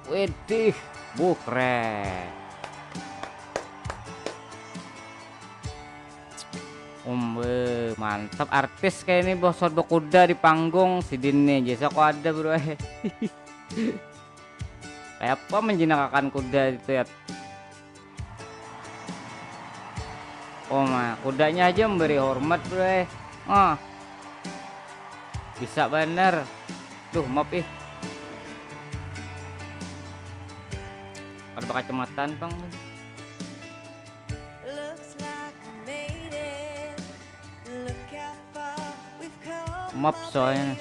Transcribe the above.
Widih, keren. Mantap artis kayak ini bos sodok kuda di panggung si Dini jasa kok ada bro. Kayak apa menjinakkan kuda itu ya. Oh mah kudanya aja memberi hormat bro. Bisa bener. Duh maaf ada kacamataan bang. Maaf soalnya.